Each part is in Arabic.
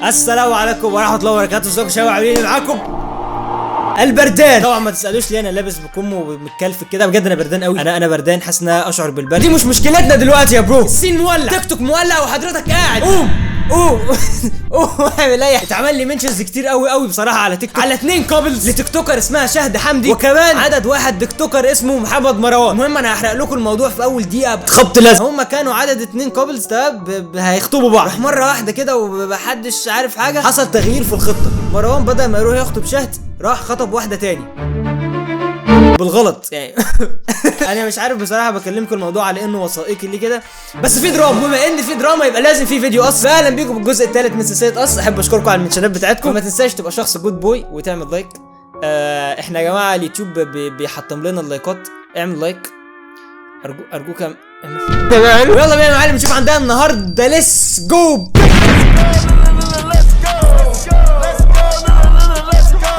السلام عليكم ورحمه الله وبركاته. ازيكم يا شباب؟ عاملين معاكم البردان. طبعا ما تسالوش ليه انا لابس بكم ومتكلف كده، بجد انا بردان قوي. انا بردان، حاسس ان انا اشعر بالبرد. دي مش مشكلتنا دلوقتي يا برو. السين مولع، تيك توك مولع وحضرتك قاعد. قوم اعمل ايه؟ اتعمل لي منشنز كتير قوي بصراحه على تيك توك، على 2 كابلز لتيك توكر اسمها شهد حمدي، وكمان عدد واحد تيك توكر اسمه محمد مروان. المهم انا هحرق لكم الموضوع في اول دقيقه بخبط لازم. هم كانوا عدد 2 كابلز تمام هيخطبوا بعض، راح مره واحده كده ومحدش عارف حاجه، حصل تغيير في الخطه. مروان بدل ما يروح يخطب شهد راح خطب واحده تاني بالغلط يعني. انا مش عارف بصراحه، بكلمكم الموضوع على انه وثائقي ليه كده، بس في دراما. بما ان في دراما يبقى لازم في فيديو قص. اهلا بيكم بالجزء الثالث من سلسله قص. احب اشكركم على المنشنات بتاعتكم، وما تنساش تبقى شخص جود بوي وتعمل لايك. احنا يا جماعه اليوتيوب بيحطم لنا اللايكات. اعمل لايك ارجوك يلا بينا يا معلم نشوف عندنا النهارده. ليتس جو.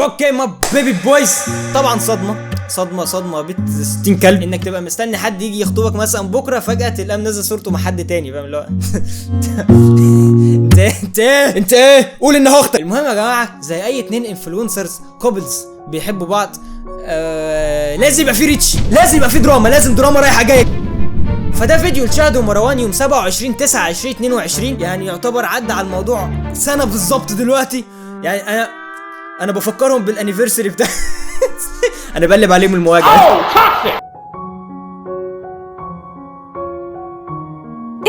اوكي ما بيبي بويز. طبعا صدمه بنت 60 كلب انك تبقى مستني حد يجي يخطبك مثلا بكره، فجاه تلاقيه منزل صورته مع حد تاني، فاهم اللي هو انت ايه قول ان هخطب. المهم يا جماعه، زي اي 2 انفلونسرز كوبلز بيحبوا بعض، لازم يبقى في ريتش، لازم يبقى في دراما، لازم دراما رايحه جايه. فده فيديو لشهد ومروان يوم 27/9/2022، يعني يعتبر عدى على الموضوع سنه بالظبط دلوقتي. يعني انا بفكرهم بالانيفرساري بتاع انا بقلب عليهم المواجهه.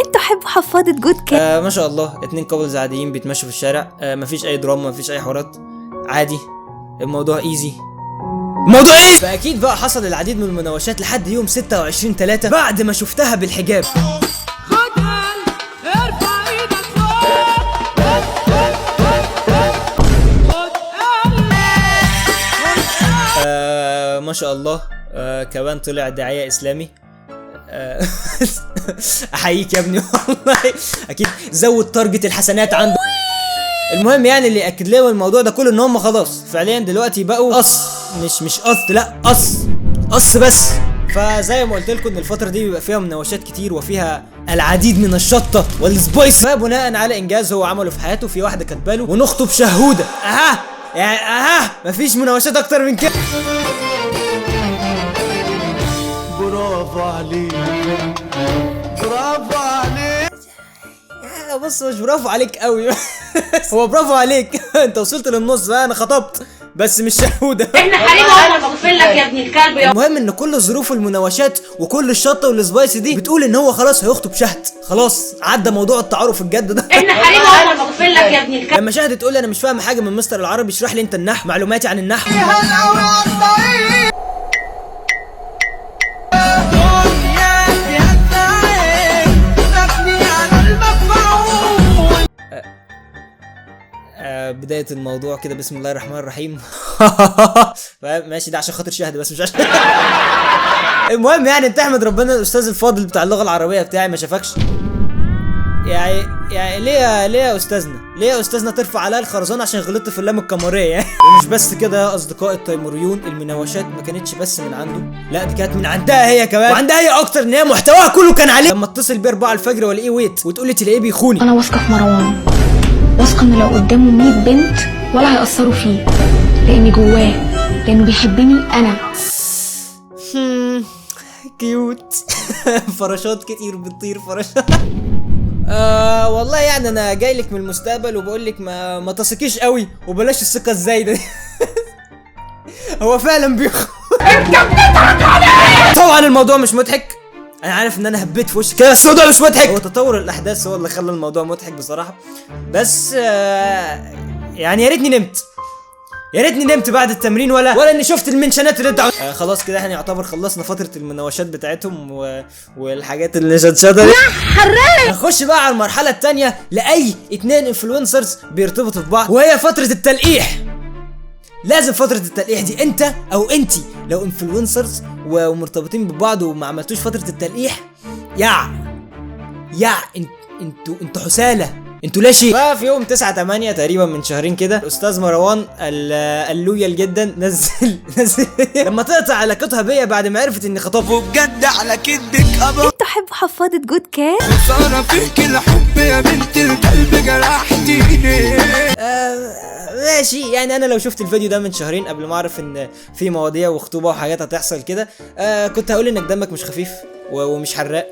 انتوا حبوا حفاضة جود كات. ما شاء الله 2 كابلز عاديين بيتمشوا في الشارع، مفيش اي دراما، مفيش اي حوارات، عادي الموضوع ايزي. موضوع ايه؟ فاكيد بقى حصل العديد من المناوشات لحد يوم 26/3 بعد ما شفتها بالحجاب. ما شاء الله. كمان طلع داعية اسلامي. احييك يا ابني والله، اكيد زود تارجت الحسنات عنده. المهم يعني اللي اكد لهم الموضوع ده كله ان هم خلاص فعليا دلوقتي بقوا قص، مش قص، لا قص بس. فزي ما قلت لكم ان الفتره دي بيبقى فيها مناوشات كتير وفيها العديد من الشطه والسبايس. فبناء على انجاز هو عمله في حياته، في واحده كاتبه له ونخطب شهوده. يعني مفيش مناوشات اكتر من كده. برافو عليك، برافو عليك. بص مش برافو عليك قوي هو برافو عليك انت وصلت للنص بقى. انا خطبت بس مش شهوده. احنا حريم اهلا بغفر لك يا ابن الكلب. المهم ان كل ظروف المناوشات وكل الشطه والسبايس دي بتقول ان هو خلاص هيخطب شهد، خلاص عدى موضوع التعارف الجد ده. احنا حريم اهلا بغفر لك يا ابن الكلب. لما شهد تقول انا مش فاهم حاجه من مستر العربي، اشرح لي انت النحو، معلوماتي عن النحو. بداية الموضوع كده بسم الله الرحمن الرحيم. ماشي ده عشان خاطر شهد بس مش عشان المهم يعني انت احمد ربنا الاستاذ الفاضل بتاع اللغة العربية بتاعي ما شافكش. يعني ليه يا استاذنا ترفع عليا الخرزانة عشان غلطت في اللام القمرية يعني. ومش بس كده يا اصدقائي التيموريون، المناوشات ما كانتش بس من عنده، لا دي كانت من عندها هي كمان، وعندها هي اكتر ان هي محتواها كله كان عليه. لما اتصل بيه 4 الفجر والاقيه ويت وتقول لي تلاقيه بيخوني. انا واثقه في مروان، واثقه ان لو قدامه 100 بنت ولا هيأثروا فيه، لاني جواه، لانه بيحبني انا. كيوت. فراشات كتير بتطير فراشات. والله يعني انا جاي لك من المستقبل وبقول لك ما تثقيش قوي وبلاش الثقه الزايده دي. هو فعلا طبعا الموضوع مش مضحك، انا عارف ان انا هبيت في وشك كده، بس الموضوع مش مضحك. هو تطور الاحداث هو اللي خلى الموضوع مضحك بصراحه. بس يعني يا ريتني نمت بعد التمرين ولا اني شفت المنشنات اللي انت خلاص كده احنا يعتبر خلصنا فتره المناوشات بتاعتهم والحاجات اللي شدشده دي. هنخش بقى على المرحله الثانيه لاي 2 انفلونسرز بيرتبطوا ببعض، وهي فتره التلقيح. لازم فتره التلقيح دي انت او انتي لو انفلونسرز ومرتبطين ببعض وما عملتوش فتره التلقيح، انتوا حساله، انتوا لا شيء. ففي يوم 9/8 تقريبا من شهرين كده الاستاذ مروان اللويال جدا نزل لما تقطع علاقتها بيا بعد ما عرفت اني خطبت. بجد على كدك ابو انتوا حبوا حفاضة جود كات؟ صار فيك الحب يا بنت القلب جرحتيني. ماشي يعني انا لو شفت الفيديو ده من شهرين قبل ما اعرف ان في مواضيع وخطوبه وحاجات هتحصل كده كنت هقول انك دمك مش خفيف ومش حراق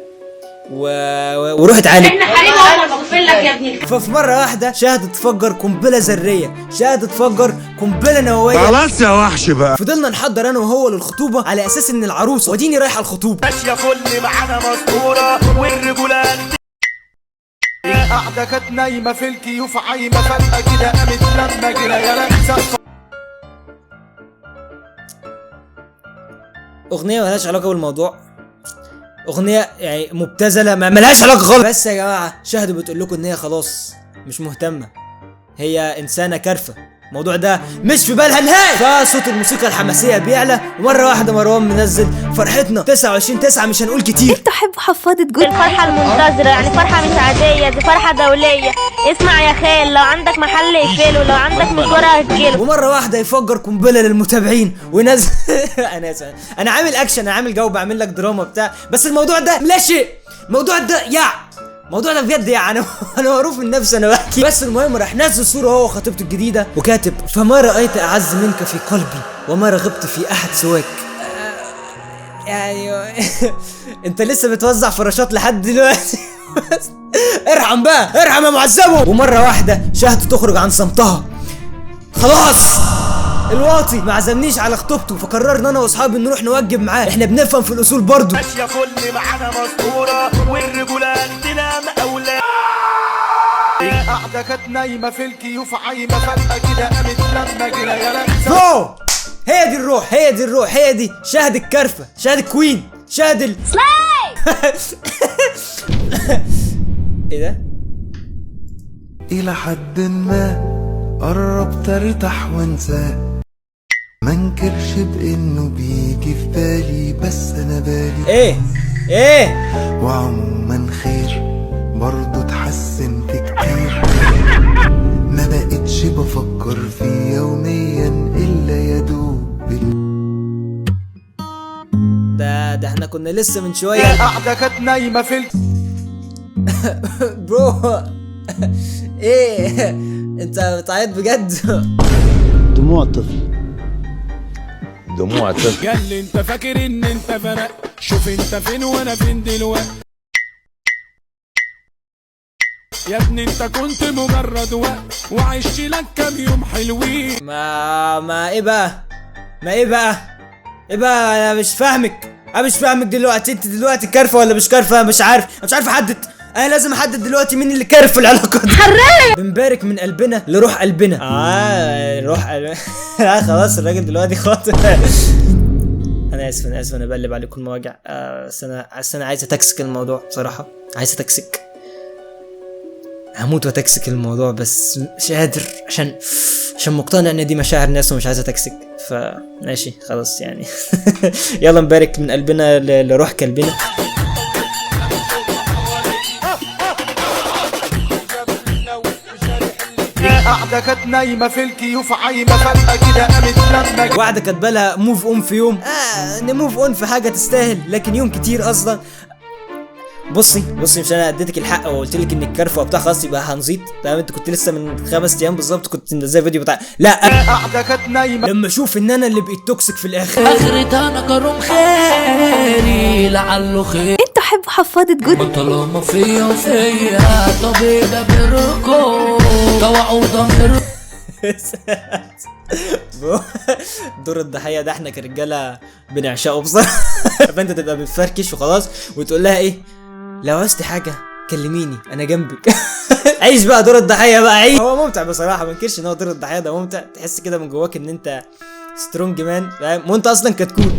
وروح اتعالج. احنا حريم وانا بغفر لك يا ابني الكلب. ففي مره واحده شاهد تفجر قنبله ذريه، شاهد تفجر قنبله نوويه. خلاص يا وحش بقى. فضلنا نحضر انا وهو للخطوبه على اساس ان العروسه وديني رايحه الخطوبه. ماشيه كل معانا مسطوره والرجولات قاعده كانت نايمه في الكيوف عايمه فجاه كده قامت لما جرى يا لمسه. اغنيه ملهاش علاقه بالموضوع، اغنيه يعني مبتذله ما ملهاش علاقه خالص. بس يا جماعه شاهد بتقول لكم ان هي خلاص مش مهتمه، هي انسانه كارفه، الموضوع ده مش في بالها نهائي. فصوت الموسيقى الحماسيه بيعلى ومره واحده مروان منزل فرحتنا 29/9 مش هنقول كتير. انتوا حبوا حفاضة جود؟ الفرحة المنتظرة يعني فرحة مش عادية، دي فرحة دولية. اسمع يا خال، لو عندك محل اقفله، لو عندك مشوار هتجيله. ومره واحده يفجر قنبله للمتابعين وينزل انا اسف، انا عامل اكشن، انا عامل جو، بعمل لك دراما بتاع، بس الموضوع ده لا شيء، الموضوع ده الموضوع ده بجد يعني انا معروف من نفسي انا بحكي. بس المهم راح نزل صوره هو وخطيبته الجديده وكاتب فما رايت اعز منك في قلبي وما رغبت في احد سواك. يعني انت لسه بتوزع فراشات لحد دلوقتي؟ ارحم بقى، ارحم يا معذبه. ومره واحده شاهد تخرج عن صمتها، خلاص الواطي ما عزمنيش على خطوبته، فقررنا انا واصحابي نروح نوجب معاه، احنا بنفهم في الاصول برضه. ماشيه كل معانا مسطوره والرجولات تنام اولاد قاعده كانت نايمه في الكيوف عايمه فجاه كده قامت لما جرى يا لمسه. برو هي دي الروح، هي دي الروح، هي دي شاهد الكرفه، شاهد الكوين، شاهد ايه ده؟ إلى حد ما قربت ارتاح وانساه، منكرش بانه بيجي في بالي بس انا بالي ايه وعموما خير برضو اتحسنت كتير، ما بقتش بفكر فيه يوميا الا يدوب ده احنا كنا لسه من شويه قاعده كانت نايمه في برو ايه انت بتعيط بجد؟ دموع طفل. قال لي انت فاكر ان انت فرق، شوف انت فين وانا فين دلوقتي يا ابني، انت كنت مجرد وقت وعشت لك كام يوم حلوين. ما ايه بقى انا مش فاهمك دلوقتي، انت دلوقتي كارفه ولا مش كارفه؟ انا مش عارف احدد، انا لازم احدد دلوقتي مين اللي كارف في العلاقه دي. بنبارك من قلبنا لروح قلبنا. روح قلبنا. خلاص الراجل دلوقتي خاطر. انا اسف انا بقلب عليكم المواجع. بس انا عايز اتكسك الموضوع بصراحه، عايز اتكسك، هموت وتكسك الموضوع بس مش قادر عشان مقتنع ان دي مشاعر ناس ومش عايز اتكسك، فماشي خلاص يعني. يلا نبارك من قلبنا لروح كلبنا. قاعده كانت نايمه في الكيوف عايمه فجاه كده قامت لما واحده كاتبه لها موف اون في يوم، نموف اون في حاجه تستاهل لكن يوم كتير اصلا. بصي مش انا اديتك الحق وقلت لك انك كارفه وبتاع خلاص يبقى هنزيط تمام؟ انت كنت لسه من 5 ايام بالظبط كنت منزل فيديو بتاع لا قاعده كانت نايمه لما اشوف ان انا اللي بقيت توكسيك في الاخر. اخرتها انا كرم خيري لعله خير. انتوا حبوا حفاضة جود؟ طالما فيا طبيب بركو توعوا ضمير. دور الضحيه ده احنا كرجاله بنعشقه بصراحه. فانت تبقى بتفركش وخلاص وتقول لها ايه لو عوزتي حاجه كلميني انا جنبك. عيش بقى دور الضحيه بقى، عيش. هو ممتع بصراحه، ما انكرش ان هو دور الضحيه ده ممتع، تحس كده من جواك ان انت سترونج مان فاهم، وانت اصلا كتكوت.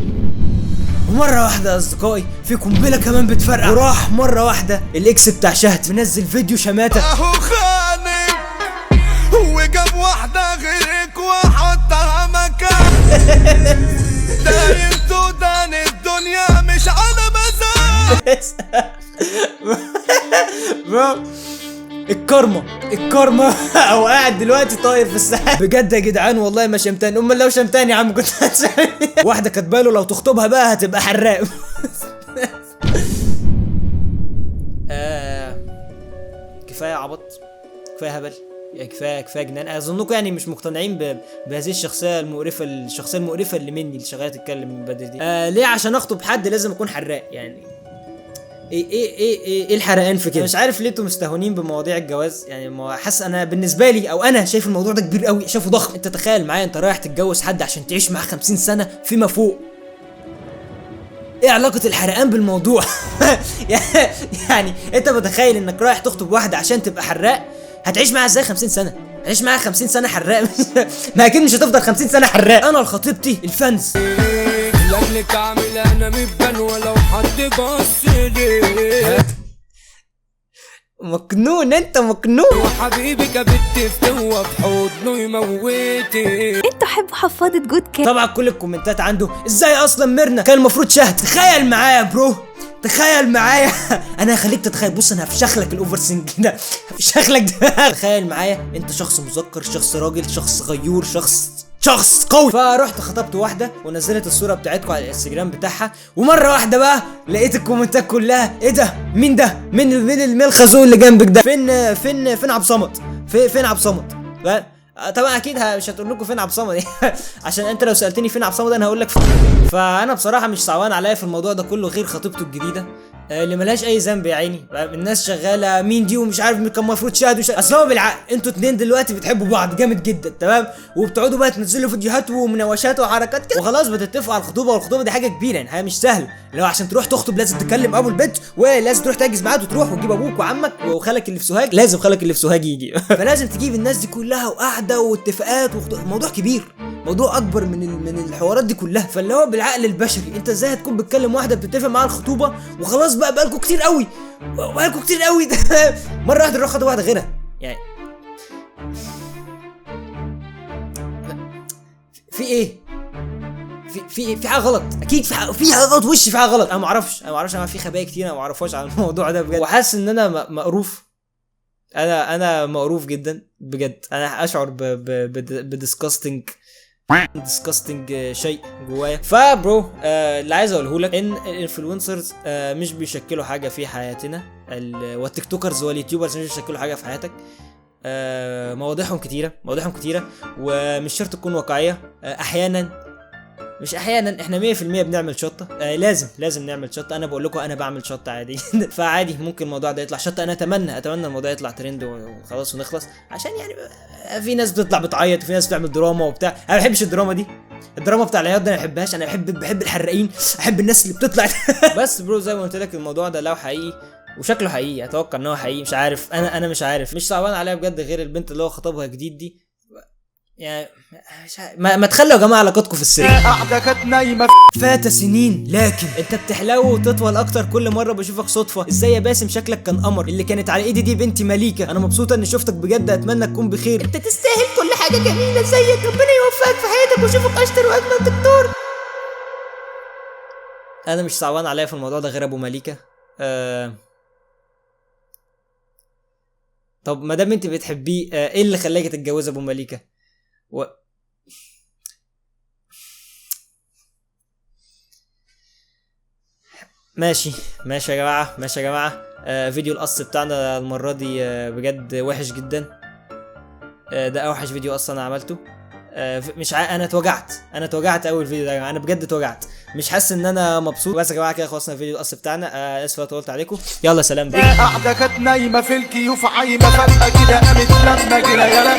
ومره واحده يا اصدقائي في قنبله كمان بتفرقع، وراح مره واحده الاكس بتاع شهد منزل فيديو شماته. اهو خانق وجاب واحده غيرك وحطها مكان. داير تودان الدنيا مش على مزاج. برو الكارما او قاعد دلوقتي طاير في السحاب بجد يا جدعان. والله ما شمتاني، امال لو شمتاني يا عم كنت هتشمتاني. واحده كاتباله لو تخطبها بقى هتبقى حراق. كفايه عبط، كفايه هبل، يعني كفايه جنان. اظنكم يعني مش مقتنعين بهذه الشخصيه المقرفه اللي مني اللي شغاله تتكلم من بدري دي. ليه عشان اخطب حد لازم اكون حراق يعني؟ ايه الحرقان في كده؟ مش عارف ليه انتوا مستهونين بمواضيع الجواز يعني. حاسس انا بالنسبه لي او انا شايف الموضوع ده كبير قوي، شايفه ضخم. انت تخيل معايا انت رايح تتجوز حد عشان تعيش معاه 50 سنه فيما فوق. ايه علاقه الحرقان بالموضوع؟ يعني انت متخيل انك رايح تخطب واحده عشان تبقى حراق؟ هتعيش معاها ازاي 50 سنه؟ هتعيش معاها 50 سنه حراق؟ ما اكيد مش هتفضل 50 سنه حراق. انا لخطيبتي الفانز لك اعمل انا مبان ولو حد بص لي. مجنون انت مجنون. وحبيبي كبت هو في حضنه يموتي. انتوا حبوا حفاضة جود كات. طبعا كل الكومنتات عنده ازاي اصلا ميرنا كان المفروض شهد. تخيل معايا يا برو، تخيل معايا. انا هخليك تتخيل. بص انا هفشخ لك الاوفر سينج ده، هفشخ لك ده. تخيل معايا انت شخص مذكر، شخص راجل، شخص غيور، شخص قوي. فرحت خطبت واحده ونزلت الصوره بتاعتكم على الانستجرام بتاعها، ومره واحده بقى لقيت الكومنتات كلها ايه ده؟ مين ده؟ مين الخازوق اللي جنبك ده؟ فين عبد صمد؟ فين عبد صمد؟ طبعا اكيد مش هتقول لكم فين عبد صمد. عشان انت لو سالتني فين عبد صمد انا هقول لك. فانا بصراحه مش صعبان عليا في الموضوع ده كله غير خطيبته الجديده اللي ملهاش اي ذنب يا عيني. الناس شغاله مين دي ومش عارف مين كان المفروض شاهد اصل هو بالعقل انتوا اتنين دلوقتي بتحبوا بعض جامد جدا تمام، وبتقعدوا بقى تنزلوا فيديوهات ومناوشات وحركات كده وخلاص بتتفقوا على الخطوبه. والخطوبه دي حاجه كبيره يعني، حاجه مش سهله. لو عشان تروح تخطب لازم تكلم ابو البنت ولازم تروح تحجز ميعاد وتروح وتجيب ابوك وعمك وخالك اللي في سوهاج، لازم خالك اللي في سوهاج يجي. فلازم تجيب الناس دي كلها وقعده واتفاقات موضوع كبير، موضوع اكبر من الحوارات دي كلها. فاللي هو بالعقل البشري انت ازاي هتكون بتكلم واحده بتتفق معاها الخطوبه وخلاص بقالكوا كتير قوي مره واحده تروح خطوه واحده غيرها يعني؟ في ايه؟ في حاجه غلط اكيد، في حاجه غلط، وش في حاجه غلط. انا ما اعرفش انا في خبايا كتير انا ما اعرفهاش عن الموضوع ده بجد، وحاسس ان انا مقروف. انا مقروف جدا بجد. انا اشعر بديسكاستنج شيء جوايا. فبرو اللي عايز اقوله لك ان الانفلونسرز مش بيشكلوا حاجه في حياتنا، والتيك توكرز واليوتيوبرز مش بيشكلوا حاجه في حياتك. مواضيعهم كتيره ومش شرط تكون واقعيه. مش احيانا احنا 100% بنعمل شطه. لازم نعمل شطه. انا بقول لكم انا بعمل شطه عادي. فعادي ممكن الموضوع ده يطلع شطه. انا اتمنى الموضوع يطلع ترند وخلاص ونخلص، عشان يعني في ناس بتطلع بتعيط وفي ناس بتعمل دراما وبتاع. انا ما بحبش الدراما دي، الدراما بتاع العياط ده انا ما بحبهاش. انا بحب الحرقين، احب الناس اللي بتطلع. بس برو زي ما قلت لك الموضوع ده لو حقيقي وشكله حقيقي، اتوقع ان هو حقيقي. مش عارف، انا مش عارف، مش صعبان عليا بجد غير البنت اللي هو خطبها جديد دي. يعني ما تخلوا يا جماعه علاقتكم في السر. قاعده كانت نايمه فات سنين لكن انت بتحلو وتطول اكتر كل مره بشوفك صدفه. ازاي يا باسم شكلك كان قمر. اللي كانت على ايدي دي بنتي مليكه. انا مبسوطه اني شفتك بجد، اتمنى تكون بخير. انت تستاهل كل حاجه جميله زيك. ربنا يوفقك في حياتك ويشوفك اشطر واجمل دكتور. انا مش صعبان عليا في الموضوع ده غير ابو مليكه. طب ما دام انت بتحبيه ايه اللي خلاكي تتجوزي ابو مليكه؟ ماشي يا جماعه فيديو القص بتاعنا المره دي بجد وحش جدا. ده اوحش فيديو اصلا انا عملته. مش انا اتوجعت اول فيديو ده يا جماعه. انا بجد اتوجعت، مش حاسس ان انا مبسوط. بس يا جماعه كده خلصنا الفيديو القص بتاعنا. اسف لو طولت عليكم. يلا سلام. قاعده كانت نايمه في الكيوف عايمه فجاه كده قامت لما جينا يا